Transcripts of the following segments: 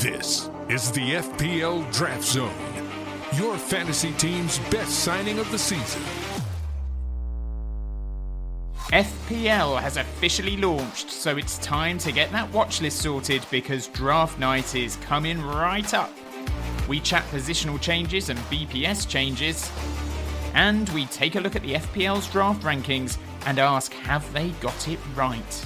This is the FPL Draft Zone, your fantasy team's best signing of the season. FPL has officially launched, so it's time to get that watch list sorted because draft night is coming right up. We chat positional changes and BPS changes, and we take a look at the FPL's draft rankings and ask, have they got it right?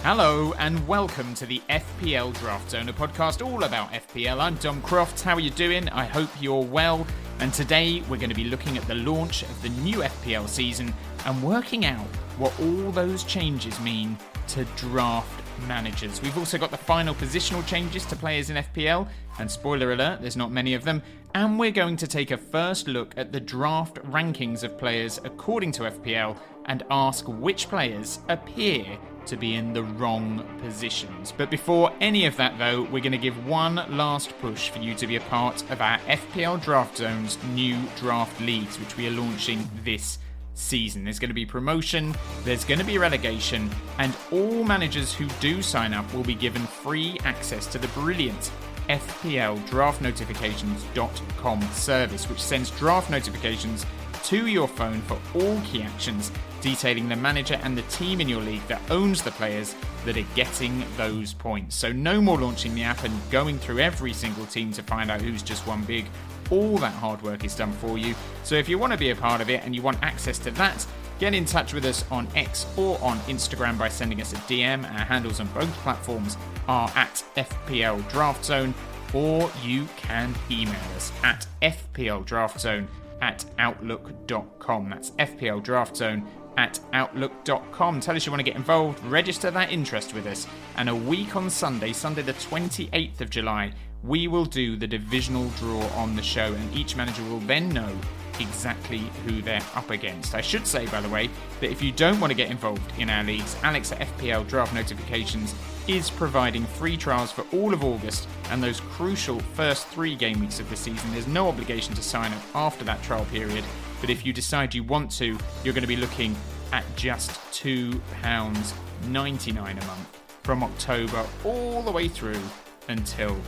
Hello and welcome to the FPL Draft Zone, a podcast all about FPL. I'm Dom Croft. How are you doing? I hope you're well. And today we're going to be looking at the launch of the new FPL season and working out what all those changes mean to draft managers. We've also got the final positional changes to players in FPL, and spoiler alert, there's not many of them. And we're going to take a first look at the draft rankings of players according to FPL and ask which players appear to be in the wrong positions. But before any of that though, we're going to give one last push for you to be a part of our FPL Draft Zone's new draft leagues, which we are launching this season. There's going to be promotion, there's going to be relegation, and all managers who do sign up will be given free access to the brilliant FPL draftnotifications.com service, which sends draft notifications to your phone for all key actions, detailing the manager and the team in your league that owns the players that are getting those points. So no more launching the app and going through every single team to find out who's just won big. All that hard work is done for you. So if you want to be a part of it and you want access to that, get in touch with us on X or on Instagram by sending us a DM. Our handles on both platforms are at FPL Draft Zone, or you can email us at fpldraftzone@outlook.com. That's fpldraftzone@outlook.com. Tell us you want to get involved, register that interest with us, and a week on Sunday the 28th of July, we will do the divisional draw on the show, and each manager will then know exactly who they're up against. I should say, by the way, that if you don't want to get involved in our leagues, Alex at FPL Draft Notifications is providing free trials for all of August and those crucial first 3 game weeks of the season. There's no obligation to sign up after that trial period, but if you decide you want to, you're going to be looking at just £2.99 a month from October all the way through until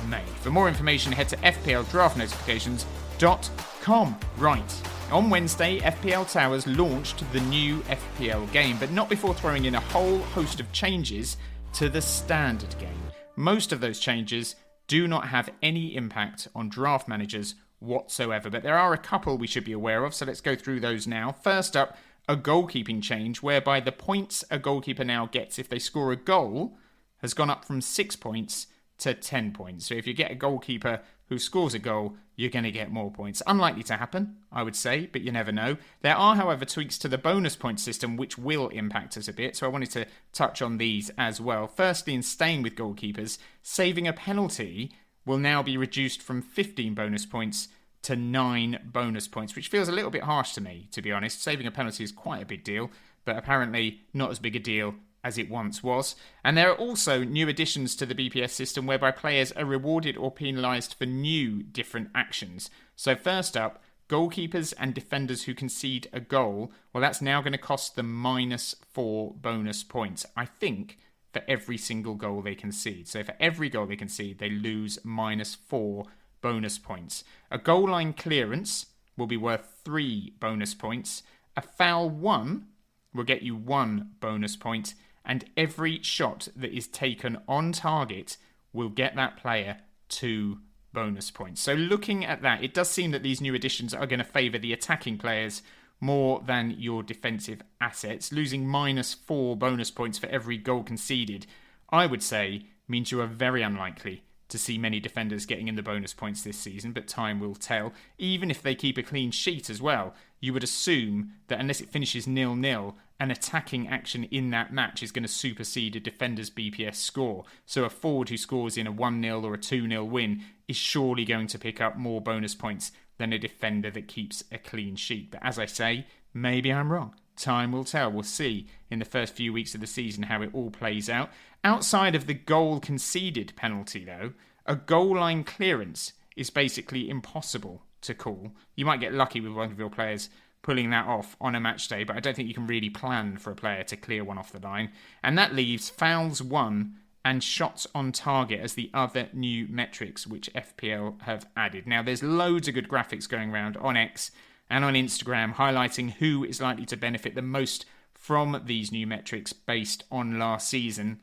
May. For more information, head to fpldraftnotifications.com. Right, on Wednesday, FPL Towers launched the new FPL game, but not before throwing in a whole host of changes to the standard game. Most of those changes do not have any impact on draft managers whatsoever, but there are a couple we should be aware of, so let's go through those now. First up, a goalkeeping change, whereby the points a goalkeeper now gets if they score a goal has gone up from 6 points to 10 points. So if you get a goalkeeper who scores a goal, you're going to get more points. Unlikely to happen, I would say, but you never know. There are, however, tweaks to the bonus point system which will impact us a bit, so I wanted to touch on these as well. Firstly, in staying with goalkeepers, saving a penalty will now be reduced from 15 bonus points to 9 bonus points, which feels a little bit harsh to me, to be honest. Saving a penalty is quite a big deal, but apparently not as big a deal as it once was. And there are also new additions to the BPS system whereby players are rewarded or penalised for new different actions. So first up, goalkeepers and defenders who concede a goal, well, that's now going to cost them -4 bonus points, I think, for every single goal they concede. So for every goal they concede, they lose -4 bonus points. A goal line clearance will be worth 3 bonus points. A foul won will get you 1 bonus point, and every shot that is taken on target will get that player 2 bonus points. So looking at that, it does seem that these new additions are going to favour the attacking players more than your defensive assets. Losing -4 bonus points for every goal conceded, I would say, means you are very unlikely to see many defenders getting in the bonus points this season, but time will tell. Even if they keep a clean sheet as well, you would assume that unless it finishes 0-0, an attacking action in that match is going to supersede a defender's BPS score. So a forward who scores in a 1-0 or a 2-0 win is surely going to pick up more bonus points than a defender that keeps a clean sheet. But as I say, maybe I'm wrong. Time will tell. We'll see in the first few weeks of the season how it all plays out. Outside of the goal conceded penalty, though, a goal line clearance is basically impossible to call. You might get lucky with one of your players pulling that off on a match day, but I don't think you can really plan for a player to clear one off the line. And that leaves fouls won and shots on target as the other new metrics which FPL have added. Now, there's loads of good graphics going around on X and on Instagram highlighting who is likely to benefit the most from these new metrics based on last season.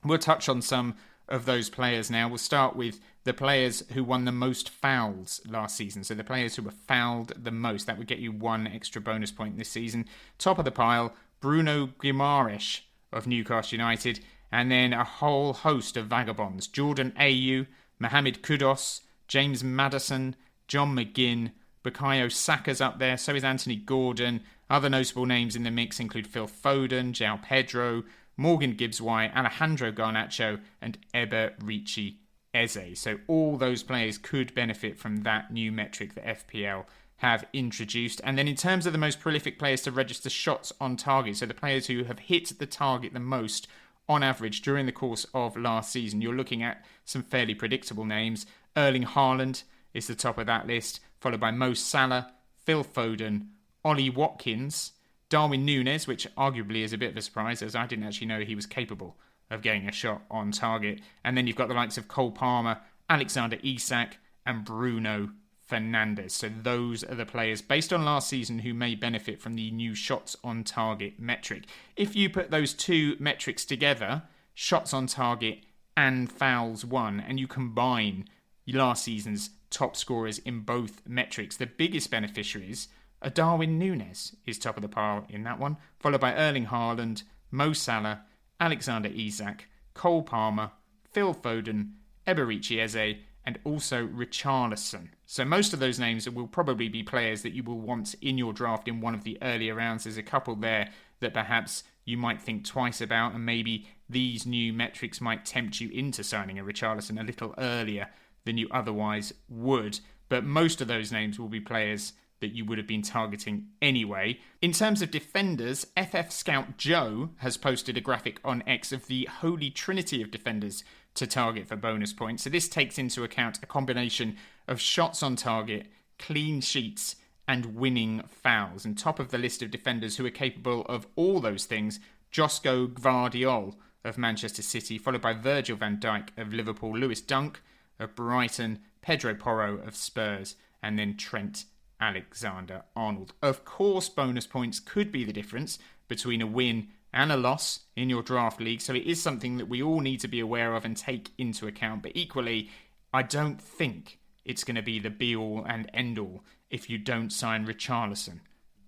We'll touch on some of those players now. We'll start with the players who won the most fouls last season. So the players who were fouled the most. That would get you 1 extra bonus point this season. Top of the pile, Bruno Guimaraes of Newcastle United. And then a whole host of vagabonds. Jordan Ayew, Mohamed Kudus, James Maddison, John McGinn, Bukayo Saka's up there. So is Anthony Gordon. Other notable names in the mix include Phil Foden, João Pedro, Morgan Gibbs-White, Alejandro Garnacho, and Eberechi Eze. So all those players could benefit from that new metric that FPL have introduced. And then in terms of the most prolific players to register shots on target, so the players who have hit the target the most on average during the course of last season, you're looking at some fairly predictable names. Erling Haaland is the top of that list, followed by Mo Salah, Phil Foden, Ollie Watkins, Darwin Núñez, which arguably is a bit of a surprise, as I didn't actually know he was capable of getting a shot on target. And then you've got the likes of Cole Palmer, Alexander Isak, and Bruno Fernandes. So those are the players based on last season who may benefit from the new shots on target metric. If you put those two metrics together, shots on target and fouls won, and you combine last season's top scorers in both metrics, the biggest beneficiaries are Darwin Núñez is top of the pile in that one, followed by Erling Haaland, Mo Salah, Alexander Isak, Cole Palmer, Phil Foden, Eberechi Eze, and also Richarlison. So most of those names will probably be players that you will want in your draft in one of the earlier rounds. There's a couple there that perhaps you might think twice about, and maybe these new metrics might tempt you into signing a Richarlison a little earlier than you otherwise would. But most of those names will be players that you would have been targeting anyway. In terms of defenders, FF Scout Joe has posted a graphic on X of the holy trinity of defenders to target for bonus points. So this takes into account a combination of shots on target, clean sheets, and winning fouls. And top of the list of defenders who are capable of all those things, Josko Gvardiol of Manchester City, followed by Virgil van Dijk of Liverpool, Lewis Dunk of Brighton, Pedro Porro of Spurs, and then Trent Alexander-Arnold. Of course, bonus points could be the difference between a win and a loss in your draft league, so it is something that we all need to be aware of and take into account. But equally, I don't think it's going to be the be-all and end-all if you don't sign Richarlison,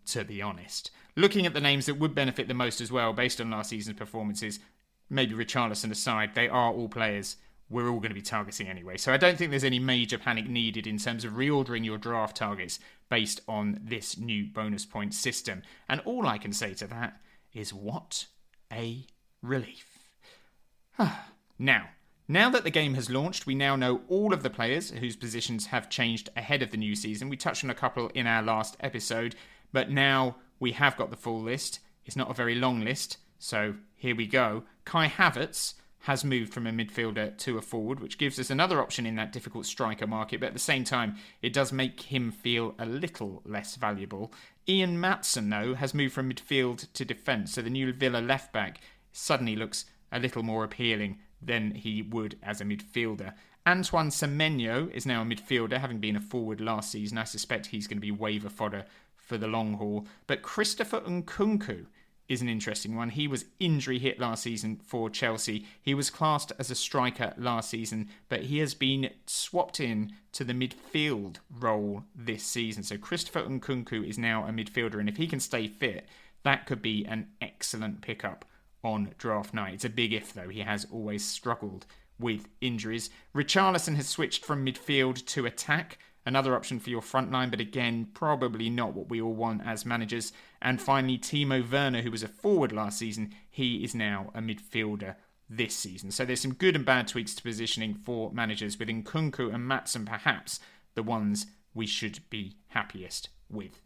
to be honest. Looking at the names that would benefit the most as well, based on last season's performances, maybe Richarlison aside, they are all players we're all going to be targeting anyway. So I don't think there's any major panic needed in terms of reordering your draft targets based on this new bonus point system. And all I can say to that is what a relief. Now that the game has launched, we now know all of the players whose positions have changed ahead of the new season. We touched on a couple in our last episode, but now we have got the full list. It's not a very long list, so here we go. Kai Havertz has moved from a midfielder to a forward, which gives us another option in that difficult striker market, but at the same time, it does make him feel a little less valuable. Ian Maatsen, though, has moved from midfield to defence, so the new Villa left-back suddenly looks a little more appealing than he would as a midfielder. Antoine Semenyo is now a midfielder, having been a forward last season. I suspect he's going to be waiver fodder for the long haul. But Christopher Nkunku is an interesting one. He was injury hit last season for Chelsea. He was classed as a striker last season, but he has been swapped in to the midfield role this season. So Christopher Nkunku is now a midfielder, and if he can stay fit, that could be an excellent pickup on draft night. It's a big if, though. He has always struggled with injuries. Richarlison has switched from midfield to attack. Another option for your front line, but again, probably not what we all want as managers. And finally, Timo Werner, who was a forward last season, he is now a midfielder this season. So there's some good and bad tweaks to positioning for managers, with Nkunku and Maatsen perhaps the ones we should be happiest with.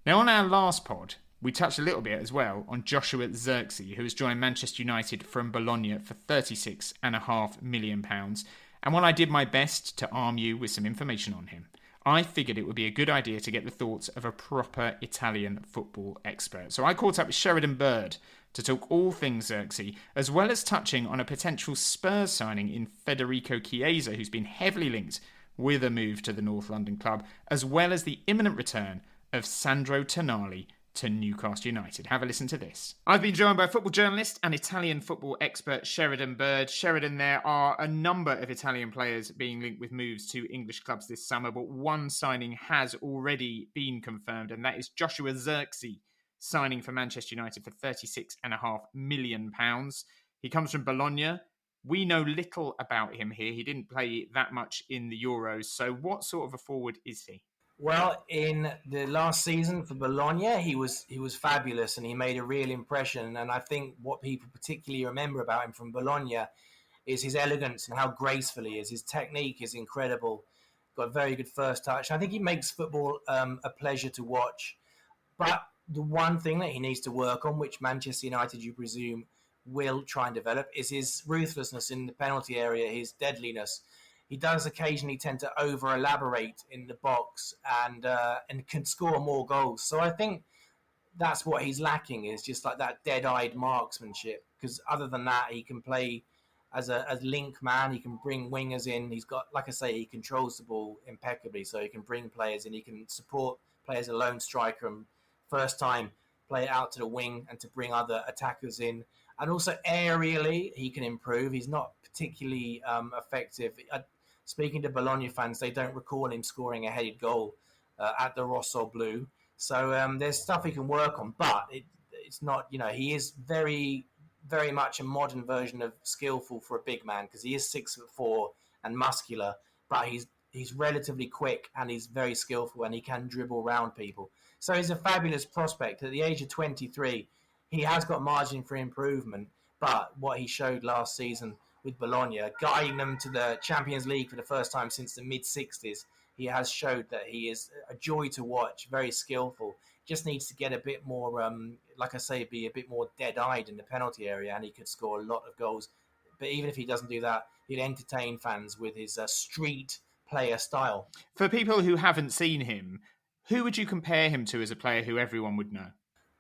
Now, on our last pod, we touched a little bit as well on Joshua Zirkzee, who has joined Manchester United from Bologna for £36.5 million. And while I did my best to arm you with some information on him, I figured it would be a good idea to get the thoughts of a proper Italian football expert. So I caught up with Sheridan Bird to talk all things Zirkzee, as well as touching on a potential Spurs signing in Federico Chiesa, who's been heavily linked with a move to the North London club, as well as the imminent return of Sandro Tonali to Newcastle United. Have a listen to this. I've been joined by football journalist and Italian football expert Sheridan Bird. Sheridan, there are a number of Italian players being linked with moves to English clubs this summer, but one signing has already been confirmed, and that is Joshua Zirkzee signing for Manchester United for £36.5 million. He comes from Bologna. We know little about him here. He didn't play that much in the Euros. So what sort of a forward is he? Well, in the last season for Bologna, he was fabulous and he made a real impression. And I think what people particularly remember about him from Bologna is his elegance and how graceful he is. His technique is incredible. Got a very good first touch. I think he makes football a pleasure to watch. But the one thing that he needs to work on, which Manchester United, you presume, will try and develop, is his ruthlessness in the penalty area, his deadliness. He does occasionally tend to over-elaborate in the box and can score more goals. So I think that's what he's lacking, is just like that dead-eyed marksmanship. Because other than that, he can play as a link man. He can bring wingers in. He's got, like I say, he controls the ball impeccably. So he can bring players in. He can support players, a lone striker, and first time play it out to the wing and to bring other attackers in. And also aerially, he can improve. He's not particularly effective. Speaking to Bologna fans, they don't recall him scoring a headed goal at the Rosso Blu. So there's stuff he can work on, but it's not, he is very, very much a modern version of skillful for a big man, because he is 6'4" and muscular, but he's relatively quick and he's very skillful and he can dribble around people. So he's a fabulous prospect. At the age of 23, he has got margin for improvement, but what he showed last season with Bologna, guiding them to the Champions League for the first time since the mid-60s, he has showed that he is a joy to watch, very skillful. Just needs to get a bit more, like I say, be a bit more dead-eyed in the penalty area, and he could score a lot of goals. But even if he doesn't do that, he'll entertain fans with his street player style. For people who haven't seen him, who would you compare him to as a player who everyone would know?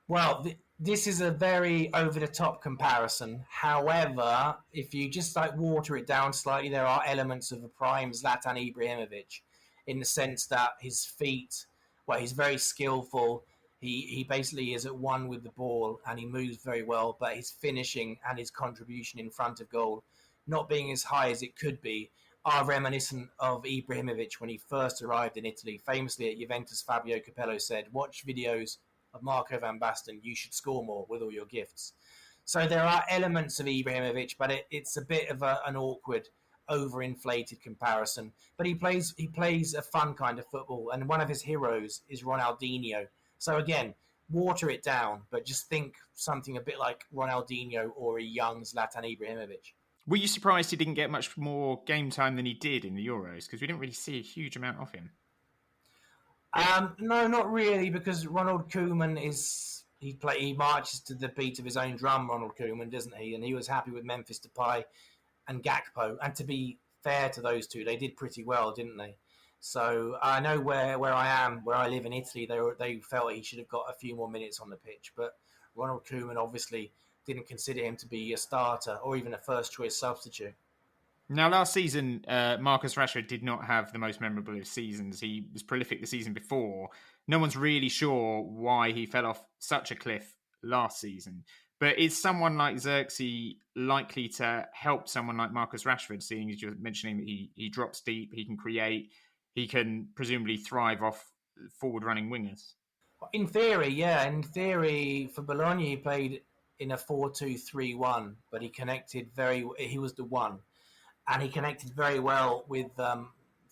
Well, this is a very over-the-top comparison. However, if you just water it down slightly, there are elements of a prime Zlatan Ibrahimovic, in the sense that his feet, he's very skillful. He basically is at one with the ball and he moves very well, but his finishing and his contribution in front of goal, not being as high as it could be, are reminiscent of Ibrahimovic when he first arrived in Italy. Famously at Juventus, Fabio Capello said, "Watch videos of Marco van Basten, you should score more with all your gifts." So there are elements of Ibrahimovic, but it's a bit of an awkward, overinflated comparison. But he plays a fun kind of football, and one of his heroes is Ronaldinho. So again, water it down, but just think something a bit like Ronaldinho or a young Zlatan Ibrahimovic. Were you surprised he didn't get much more game time than he did in the Euros? Because we didn't really see a huge amount of him. No, not really, because Ronald Koeman he marches to the beat of his own drum, Ronald Koeman, doesn't he? And he was happy with Memphis Depay and Gakpo. And to be fair to those two, they did pretty well, didn't they? So I know where I live in Italy, they felt he should have got a few more minutes on the pitch. But Ronald Koeman obviously didn't consider him to be a starter or even a first-choice substitute. Now, last season, Marcus Rashford did not have the most memorable of seasons. He was prolific the season before. No one's really sure why he fell off such a cliff last season. But is someone like Zirkzee likely to help someone like Marcus Rashford, seeing as you're mentioning that he drops deep, he can create, he can presumably thrive off forward-running wingers? In theory, yeah. In theory, for Bologna, he played in a 4-2-3-1, but he was the one. And he connected very well with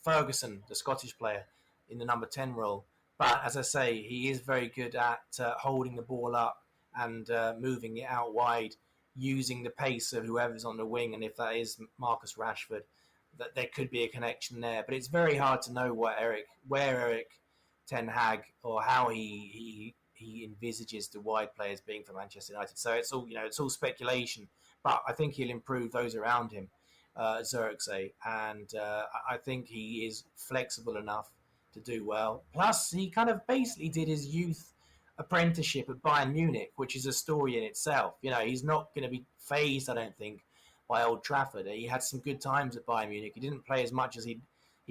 Ferguson, the Scottish player, in the number 10 role. But as I say, he is very good at holding the ball up and moving it out wide, using the pace of whoever's on the wing. And if that is Marcus Rashford, that there could be a connection there. But it's very hard to know where Eric Ten Hag or how he envisages the wide players being for Manchester United. So it's all speculation. But I think he'll improve those around him. Zirkzee, and I think he is flexible enough to do well. Plus, he kind of basically did his youth apprenticeship at Bayern Munich, which is a story in itself. He's not going to be phased, I don't think, by Old Trafford. He had some good times at Bayern Munich. He didn't play as much as he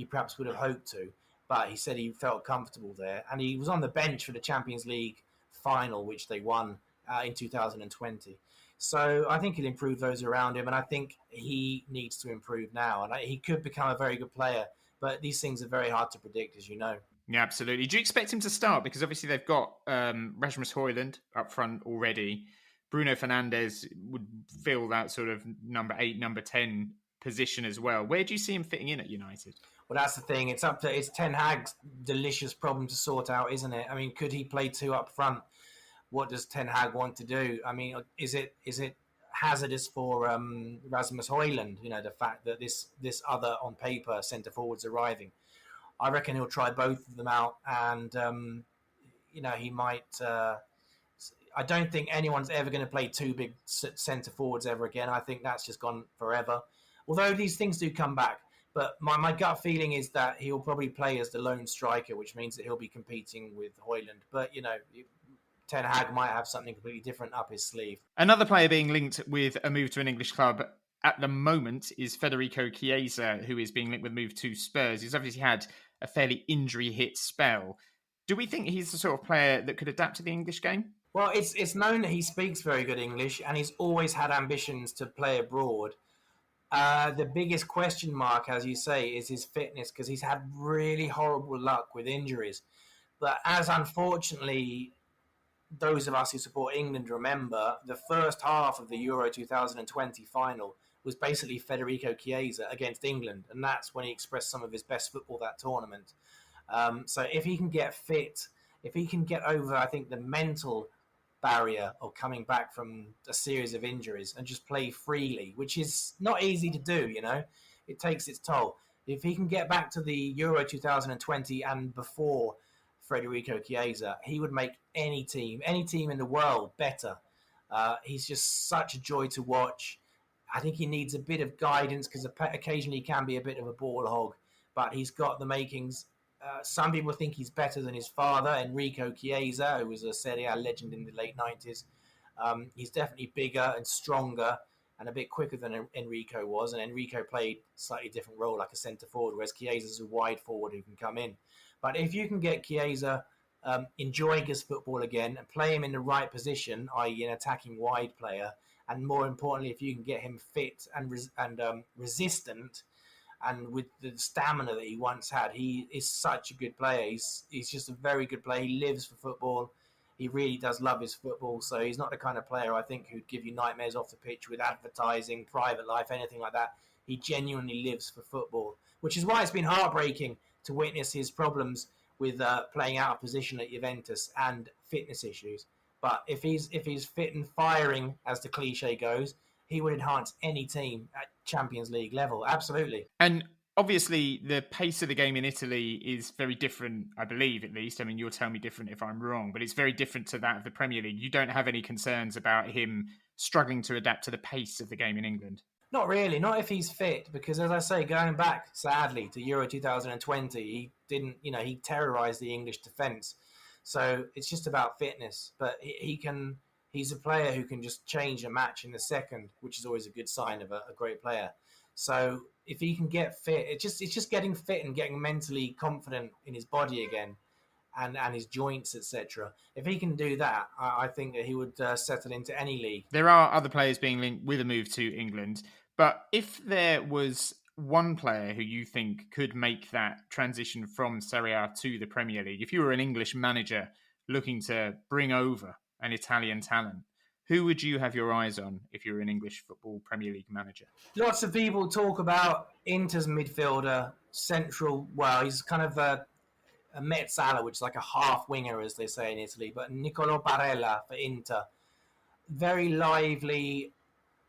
perhaps would have hoped to, but he said he felt comfortable there. And he was on the bench for the Champions League final, which they won in 2020. So I think he'll improve those around him, and I think he needs to improve now. And he could become a very good player, but these things are very hard to predict, as you know. Yeah, absolutely. Do you expect him to start? Because obviously they've got Rasmus Højlund up front already. Bruno Fernandes would fill that sort of number 8, number 10 position as well. Where do you see him fitting in at United? Well, that's the thing. It's Ten Hag's delicious problem to sort out, isn't it? I mean, could he play 2 up front? What does Ten Hag want to do? I mean, is it hazardous for Rasmus Højlund? The fact that this other on paper centre forward's arriving. I reckon he'll try both of them out, and he might. I don't think anyone's ever going to play 2 big centre forwards ever again. I think that's just gone forever. Although these things do come back, but my gut feeling is that he'll probably play as the lone striker, which means that he'll be competing with Højlund. But Ten Hag might have something completely different up his sleeve. Another player being linked with a move to an English club at the moment is Federico Chiesa, who is being linked with a move to Spurs. He's obviously had a fairly injury-hit spell. Do we think he's the sort of player that could adapt to the English game? Well, it's known that he speaks very good English, and he's always had ambitions to play abroad. The biggest question mark, as you say, is his fitness, because he's had really horrible luck with injuries. But as unfortunately those of us who support England remember, the first half of the Euro 2020 final was basically Federico Chiesa against England, and that's when he expressed some of his best football that tournament. So if he can get fit, if he can get over, I think, the mental barrier of coming back from a series of injuries and just play freely, which is not easy to do, it takes its toll. If he can get back to the Euro 2020 and before Federico Chiesa, he would make any team in the world better. He's just such a joy to watch. I think he needs a bit of guidance because occasionally he can be a bit of a ball hog, but he's got the makings. Some people think he's better than his father, Enrico Chiesa, who was a Serie A legend in the late 90s. He's definitely bigger and stronger and a bit quicker than Enrico was, and Enrico played a slightly different role, like a centre forward, whereas Chiesa's a wide forward who can come in. But if you can get Chiesa enjoying his football again and play him in the right position, i.e. an attacking wide player, and more importantly, if you can get him fit and resistant, and with the stamina that he once had, he is such a good player. He's just a very good player. He lives for football. He really does love his football. So he's not the kind of player, I think, who'd give you nightmares off the pitch with advertising, private life, anything like that. He genuinely lives for football, which is why it's been heartbreaking to witness his problems with playing out of position at Juventus and fitness issues. But if he's fit and firing, as the cliche goes, he would enhance any team at Champions League level. Absolutely. And obviously, the pace of the game in Italy is very different, I believe, at least. I mean, you'll tell me different if I'm wrong, but it's very different to that of the Premier League. You don't have any concerns about him struggling to adapt to the pace of the game in England? Not really, not if he's fit, because as I say, going back, sadly, to Euro 2020, he didn't, he terrorised the English defence. So it's just about fitness. But he's a player who can just change a match in a second, which is always a good sign of a great player. So if he can get fit, it's just getting fit and getting mentally confident in his body again and his joints, etc. If he can do that, I think that he would settle into any league. There are other players being linked with a move to England, but if there was one player who you think could make that transition from Serie A to the Premier League, if you were an English manager looking to bring over an Italian talent, who would you have your eyes on if you're an English football Premier League manager? Lots of people talk about Inter's midfielder, central. Well, he's kind of a mezzala, which is like a half winger, as they say in Italy. But Niccolò Barella for Inter, very lively.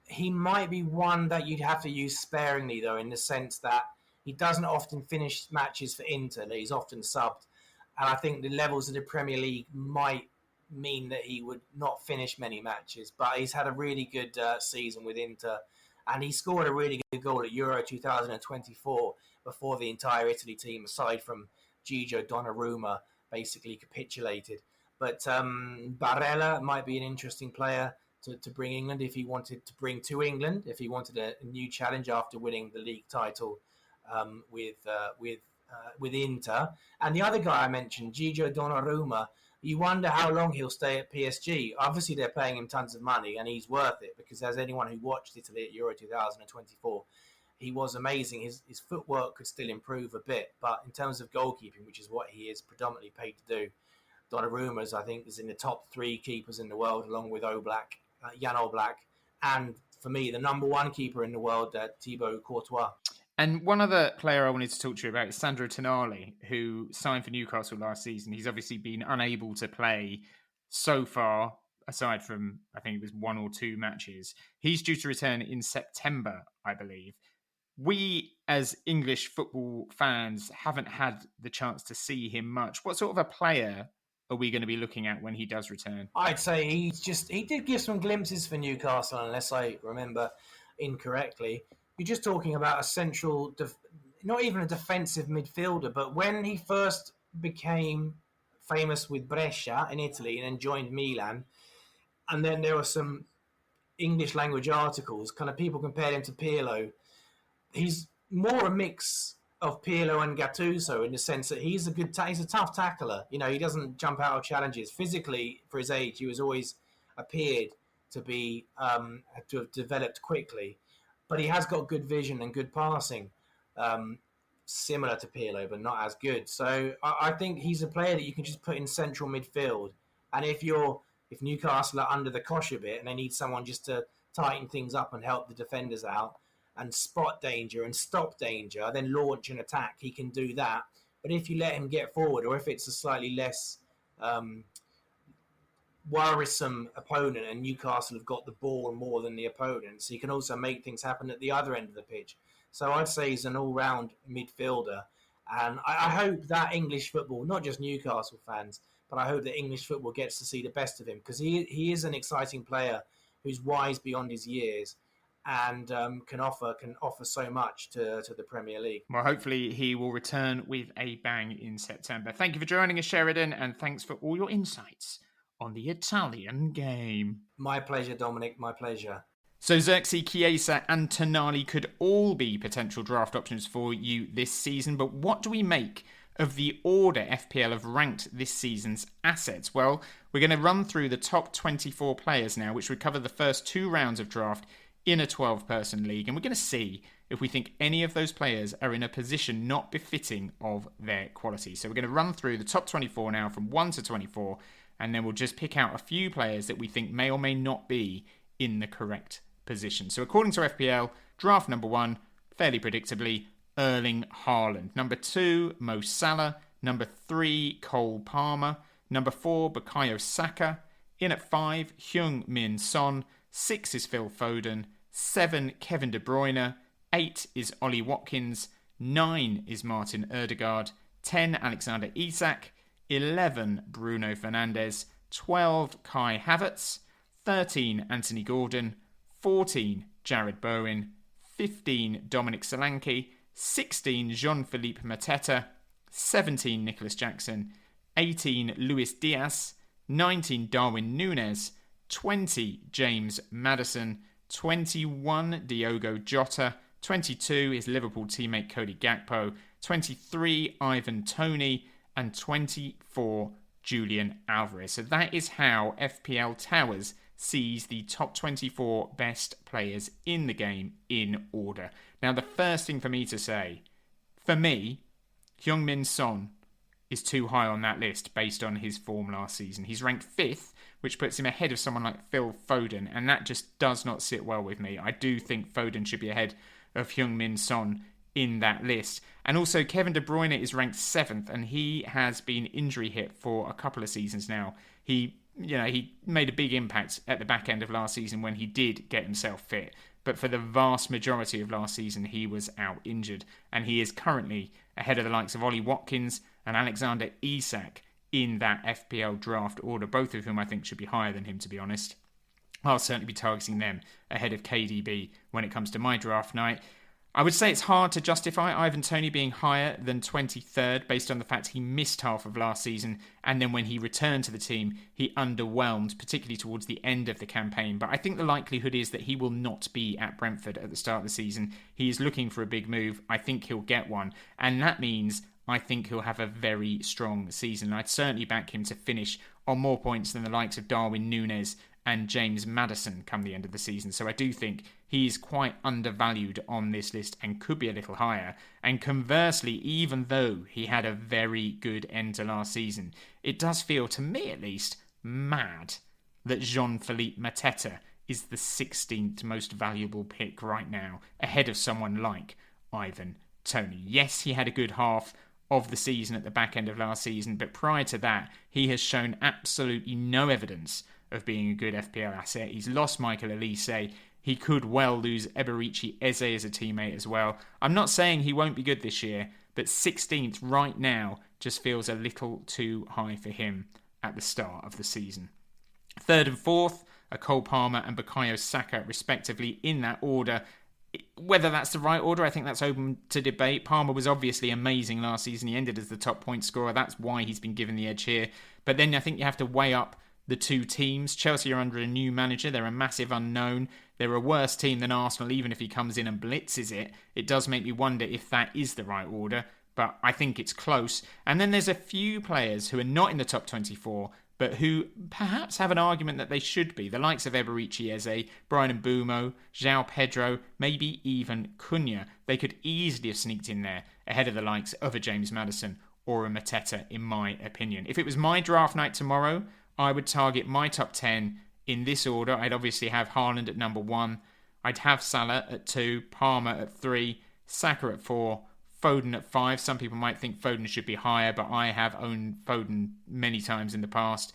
He might be one that you'd have to use sparingly, though, in the sense that he doesn't often finish matches for Inter. He's often subbed. And I think the levels of the Premier League might mean that he would not finish many matches. But he's had a really good season with Inter. And he scored a really good goal at Euro 2024 before the entire Italy team, aside from Gigio Donnarumma basically capitulated. But Barella might be an interesting player to bring England if he wanted to bring to England, if he wanted a new challenge after winning the league title with Inter. And the other guy I mentioned, Gigio Donnarumma, you wonder how long he'll stay at PSG. Obviously, they're paying him tons of money, and he's worth it because as anyone who watched Italy at Euro 2024, he was amazing. His footwork could still improve a bit, but in terms of goalkeeping, which is what he is predominantly paid to do, Donnarumma's, I think, is in the top 3 keepers in the world, along with Jan Oblak, and for me, the number 1 keeper in the world, Thibaut Courtois. And one other player I wanted to talk to you about is Sandro Tonali, who signed for Newcastle last season. He's obviously been unable to play so far, aside from, I think it was 1 or 2 matches. He's due to return in September, I believe. We, as English football fans, haven't had the chance to see him much. What sort of a player are we going to be looking at when he does return? I'd say he did give some glimpses for Newcastle, unless I remember incorrectly. You're just talking about a central, not even a defensive midfielder, but when he first became famous with Brescia in Italy and then joined Milan, and then there were some English language articles, kind of people compared him to Pirlo. He's more a mix of Pirlo and Gattuso in the sense that he's a tough tackler. You know, he doesn't jump out of challenges. Physically, for his age, he was always appeared to be to have developed quickly. But he has got good vision and good passing, similar to Pirlo, but not as good. So I think he's a player that you can just put in central midfield. And if Newcastle are under the cosh a bit and they need someone just to tighten things up and help the defenders out and spot danger and stop danger, then launch an attack, he can do that. But if you let him get forward, or if it's a slightly less worrisome opponent and Newcastle have got the ball more than the opponent, so he can also make things happen at the other end of the pitch. So I'd say he's an all-round midfielder. And I hope that English football, not just Newcastle fans, but I hope that English football gets to see the best of him, because he is an exciting player who's wise beyond his years and can offer so much to the Premier League. Well, hopefully he will return with a bang in September. Thank you for joining us, Sheridan, and thanks for all your insights on the Italian game. My pleasure, Dominic, my pleasure. So Zirkzee, Chiesa and Tonali could all be potential draft options for you this season, but what do we make of the order FPL have ranked this season's assets? Well, we're going to run through the top 24 players now, which would cover the first 2 rounds of draft in a 12-person league, and we're going to see if we think any of those players are in a position not befitting of their quality. So we're going to run through the top 24 now from 1 to 24, and then we'll just pick out a few players that we think may or may not be in the correct position. So according to FPL, draft number 1, fairly predictably, Erling Haaland. Number 2, Mo Salah. Number 3, Cole Palmer. Number 4, Bukayo Saka. In at 5, Heung-min Son. 6 is Phil Foden. 7, Kevin De Bruyne. 8 is Ollie Watkins. 9 is Martin Ødegaard. 10, Alexander Isak. 11, Bruno Fernandes. 12, Kai Havertz. 13, Anthony Gordon. 14, Jared Bowen. 15, Dominic Solanke. 16, Jean-Philippe Mateta. 17, Nicholas Jackson. 18, Luis Diaz. 19, Darwin Núñez. 20, James Maddison. 21, Diogo Jota. 22 is Liverpool teammate Cody Gakpo. 23, Ivan Toney. And 24, Julian Alvarez. So that is how FPL Towers sees the top 24 best players in the game in order. Now, the first thing for me to say, for me, Heung-min Son is too high on that list based on his form last season. He's ranked 5th, which puts him ahead of someone like Phil Foden, and that just does not sit well with me. I do think Foden should be ahead of Heung-min Son in that list. And also, Kevin De Bruyne is ranked 7th, and he has been injury hit for a couple of seasons now. He made a big impact at the back end of last season when he did get himself fit. But for the vast majority of last season, he was out injured. And he is currently ahead of the likes of Ollie Watkins and Alexander Isak in that FPL draft order, both of whom I think should be higher than him, to be honest. I'll certainly be targeting them ahead of KDB when it comes to my draft night. I would say it's hard to justify Ivan Toney being higher than 23rd based on the fact he missed half of last season, and then when he returned to the team, he underwhelmed, particularly towards the end of the campaign. But I think the likelihood is that he will not be at Brentford at the start of the season. He is looking for a big move. I think he'll get one, and that means I think he'll have a very strong season. I'd certainly back him to finish on more points than the likes of Darwin Núñez and James Maddison come the end of the season. So I do think he's quite undervalued on this list and could be a little higher. And conversely, even though he had a very good end to last season, it does feel, to me at least, mad that Jean-Philippe Mateta is the 16th most valuable pick right now, ahead of someone like Ivan Toney. Yes, he had a good half of the season at the back end of last season, but prior to that, he has shown absolutely no evidence of being a good FPL asset. He's lost Michael Olise. He could well lose Eberici Eze as a teammate as well. I'm not saying he won't be good this year, but 16th right now just feels a little too high for him at the start of the season. Third and fourth are Cole Palmer and Bukayo Saka, respectively, in that order. Whether that's the right order, I think that's open to debate. Palmer was obviously amazing last season. He ended as the top point scorer. That's why he's been given the edge here. But then I think you have to weigh up the two teams. Chelsea are under a new manager. They're a massive unknown. They're a worse team than Arsenal, even if he comes in and blitzes it. It does make me wonder if that is the right order, but I think it's close. And then there's a few players who are not in the top 24, but who perhaps have an argument that they should be. The likes of Eberici Eze, Brian Mbeumo, João Pedro, maybe even Cunha. They could easily have sneaked in there ahead of the likes of a James Maddison or a Mateta, in my opinion. If it was my draft night tomorrow, I would target my top 10 in this order. I'd obviously have Haaland at number 1. I'd have Salah at 2, Palmer at 3, Saka at 4, Foden at 5. Some people might think Foden should be higher, but I have owned Foden many times in the past.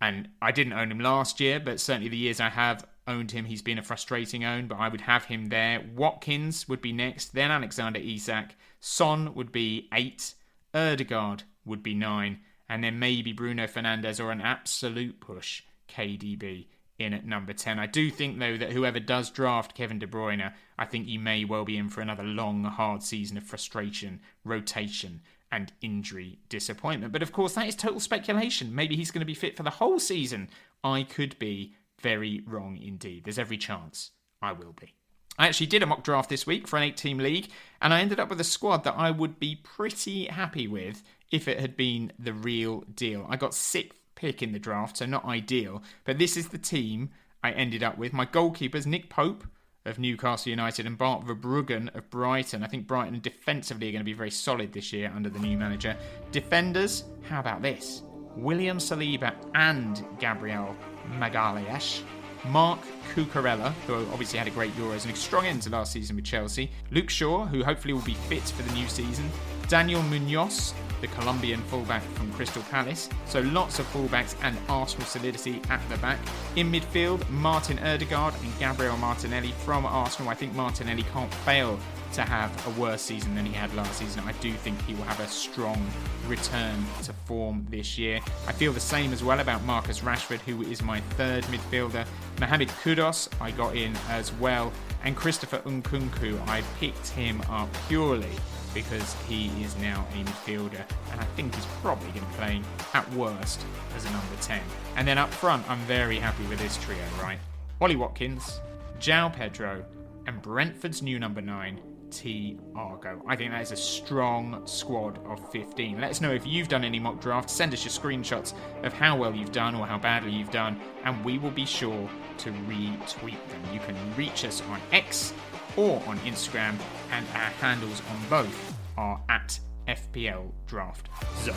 And I didn't own him last year, but certainly the years I have owned him, he's been a frustrating own, but I would have him there. Watkins would be next, then Alexander Isak. Son would be 8, Ødegaard would be 9, and then maybe Bruno Fernandes or an absolute push, KDB, in at number 10. I do think, though, that whoever does draft Kevin De Bruyne, I think he may well be in for another long, hard season of frustration, rotation, and injury disappointment. But of course, that is total speculation. Maybe he's going to be fit for the whole season. I could be very wrong indeed. There's every chance I will be. I actually did a mock draft this week for an 8-team league, and I ended up with a squad that I would be pretty happy with if it had been the real deal. I got 6th pick in the draft, so not ideal, but this is the team I ended up with. My goalkeepers, Nick Pope of Newcastle United and Bart Verbruggen of Brighton. I think Brighton defensively are going to be very solid this year under the new manager. Defenders, how about this? William Saliba and Gabriel Magalhaes. Mark Cucurella, who obviously had a great Euros and a strong end to last season with Chelsea. Luke Shaw, who hopefully will be fit for the new season. Daniel Munoz, the Colombian fullback from Crystal Palace. So lots of fullbacks and Arsenal solidity at the back. In midfield, Martin Ødegaard and Gabriel Martinelli from Arsenal. I think Martinelli can't fail to have a worse season than he had last season. I do think he will have a strong return to form this year. I feel the same as well about Marcus Rashford, who is my 3rd midfielder. Mohamed Kudus I got in as well. And Christopher Nkunku, I picked him up purely because he is now a midfielder, and I think he's probably going to be playing at worst as a number 10. And then up front, I'm very happy with this trio, right? Ollie Watkins, João Pedro, and Brentford's new number 9, Thiago. I think that is a strong squad of 15. Let us know if you've done any mock drafts. Send us your screenshots of how well you've done or how badly you've done, and we will be sure to retweet them. You can reach us on X or on Instagram, and our handles on both are at FPL Draft Zone.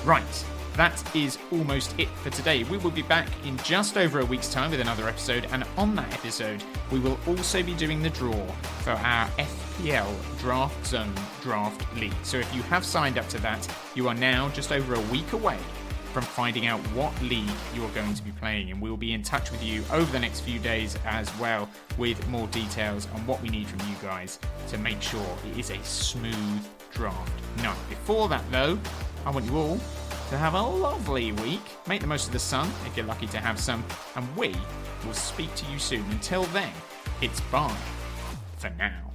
Right, that is almost it for today. We will be back in just over a week's time with another episode, and on that episode, we will also be doing the draw for our FPL Draft Zone Draft League. So if you have signed up to that, you are now just over a week away from finding out what league you're going to be playing, and we'll be in touch with you over the next few days as well with more details on what we need from you guys to make sure it is a smooth draft night. Before that though, I want you all to have a lovely week. Make the most of the sun if you're lucky to have some, and we will speak to you soon. Until then, it's bye for now.